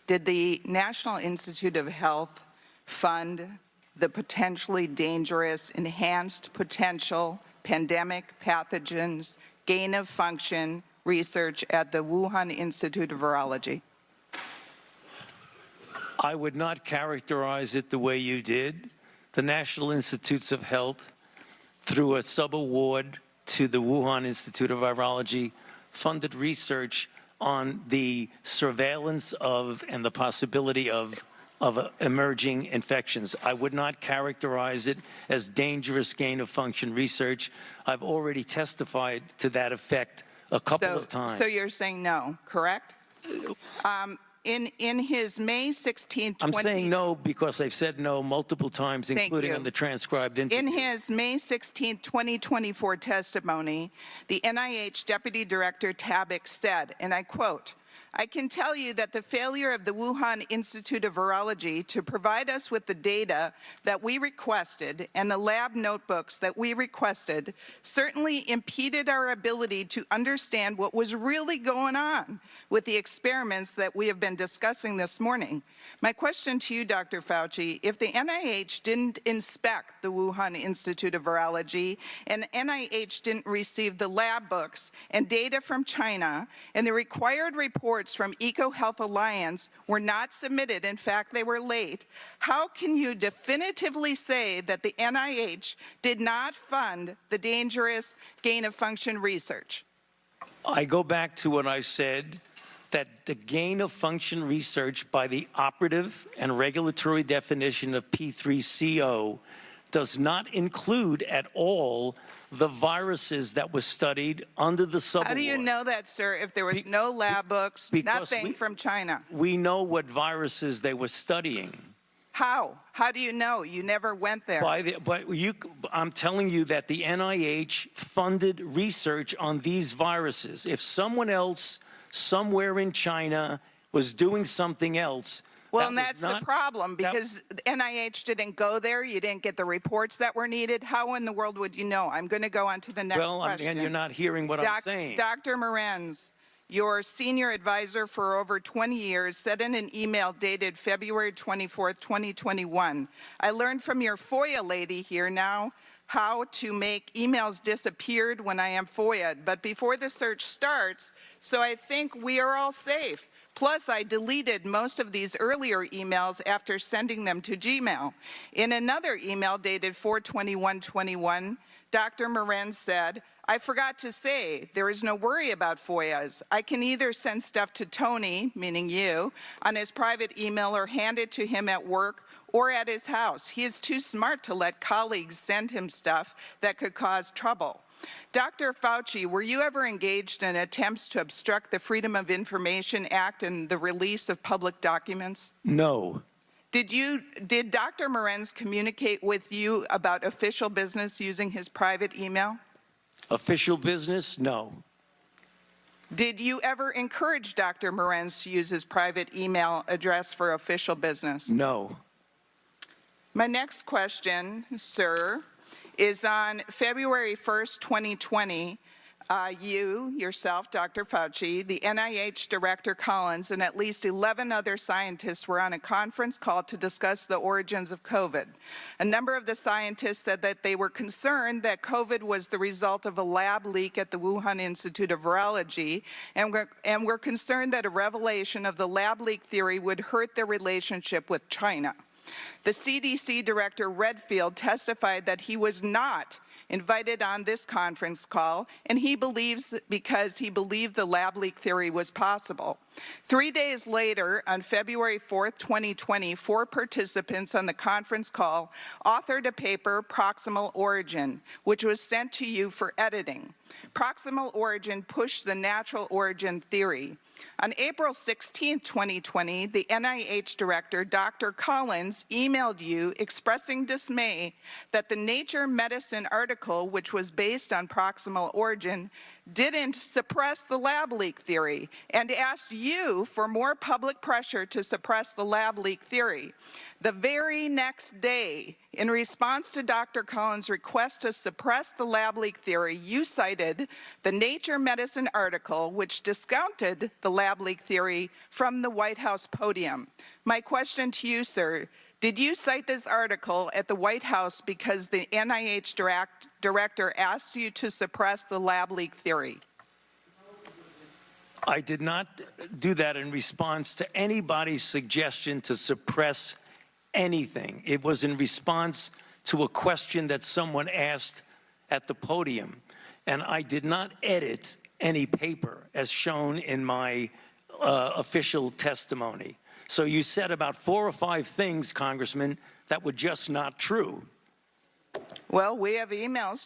Did the National Institute of Health fund the potentially dangerous enhanced potential pandemic pathogens gain of function research at the Wuhan Institute of Virology? I would not characterize it the way you did. The National Institutes of Health, through a sub-award to the Wuhan Institute of Virology, funded research on the surveillance of and the possibility of emerging infections. I would not characterize it as dangerous gain-of-function research. I've already testified to that effect a couple of times. So you're saying no, correct? In his May 16, I'm saying no because I've said no multiple times, including on the transcribed interview. In his May 16, 2024 testimony, the NIH Deputy Director Tabak said, and I quote, "I can tell you that the failure of the Wuhan Institute of Virology to provide us with the data that we requested and the lab notebooks that we requested certainly impeded our ability to understand what was really going on with the experiments that we have been discussing this morning." My question to you, Dr. Fauci, if the NIH didn't inspect the Wuhan Institute of Virology and NIH didn't receive the lab books and data from China and the required reports from EcoHealth Alliance were not submitted, in fact, they were late, how can you definitively say that the NIH did not fund the dangerous gain-of-function research? I go back to what I said, that the gain-of-function research by the operative and regulatory definition of P3CO does not include at all the viruses that were studied under the sub-award. How do you know that, sir, if there was no lab books, nothing from China? We know what viruses they were studying. How? How do you know? You never went there. I'm telling you that the NIH funded research on these viruses. If someone else somewhere in China was doing something else. Well, and that's the problem, because NIH didn't go there. You didn't get the reports that were needed. How in the world would you know? I'm going to go on to the next question. And you're not hearing what I'm saying. Dr. Morenz, your senior advisor for over 20 years, said in an email dated February 24th, 2021, "I learned from your FOIA lady here now how to make emails disappeared when I am FOIA'd, but before the search starts, so I think we are all safe. Plus, I deleted most of these earlier emails after sending them to Gmail." In another email dated 4/21/21, Dr. Morenz said, "I forgot to say, there is no worry about FOIAs. I can either send stuff to Tony," meaning you, "on his private email or hand it to him at work or at his house. He is too smart to let colleagues send him stuff that could cause trouble." Dr. Fauci, were you ever engaged in attempts to obstruct the Freedom of Information Act and the release of public documents? No. Did Dr. Morenz communicate with you about official business using his private email? Official business? No. Did you ever encourage Dr. Morenz to use his private email address for official business? No. My next question, sir, is on February 1st, 2020, yourself, Dr. Fauci, the NIH Director Collins, and at least 11 other scientists were on a conference call to discuss the origins of COVID. A number of the scientists said that they were concerned that COVID was the result of a lab leak at the Wuhan Institute of Virology, and were concerned that a revelation of the lab leak theory would hurt their relationship with China. The CDC Director Redfield testified that he was not invited on this conference call, and he believes because he believed the lab leak theory was possible. 3 days later, on February 4th, 2020, 4 participants on the conference call authored a paper, Proximal Origin, which was sent to you for editing. Proximal Origin pushed the natural origin theory. On April 16, 2020, the NIH Director, Dr. Collins, emailed you expressing dismay that the Nature Medicine article, which was based on proximal origin, didn't suppress the lab leak theory and asked you for more public pressure to suppress the lab leak theory. The very next day, in response to Dr. Cohen's request to suppress the lab leak theory, you cited the Nature Medicine article, which discounted the lab leak theory from the White House podium. My question to you, sir, did you cite this article at the White House because the NIH director asked you to suppress the lab leak theory? I did not do that in response to anybody's suggestion to suppress anything. It was in response to a question that someone asked at the podium. And I did not edit any paper as shown in my official testimony. So you said about 4 or 5 things, Congressman, that were just not true. Well, we have emails